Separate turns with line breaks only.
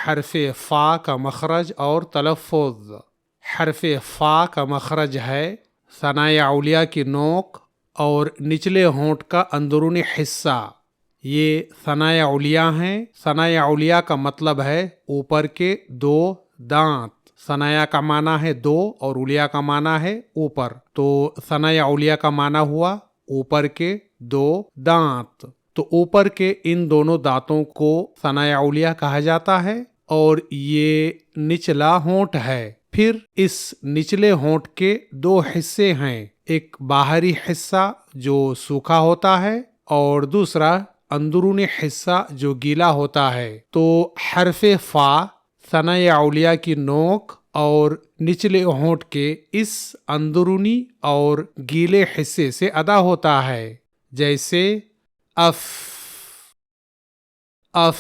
हरफ फ़ा का मखरज और तलफ़ुज़। हरफ फ़ा का मखरज है सनाए औलिया की नोक और निचले होंठ का अंदरूनी हिस्सा। ये सनाए औलिया हैं। सनाए औलिया का मतलब है ऊपर के दो दांत। सनाया का माना है दो और उलिया का माना है ऊपर, तो सनाया औलिया का माना हुआ ऊपर के दो दांत। तो ऊपर के इन दोनों दांतों को सनाया औलिया कहा जाता है और ये निचला होंठ है। फिर इस निचले होंठ के दो हिस्से हैं, एक बाहरी हिस्सा जो सूखा होता है और दूसरा अंदरूनी हिस्सा जो गीला होता है। तो हरफे फ़ा सनाए औलिया की नोक और निचले होंठ के इस अंदरूनी और गीले हिस्से से अदा होता है, जैसे अफ, अफ।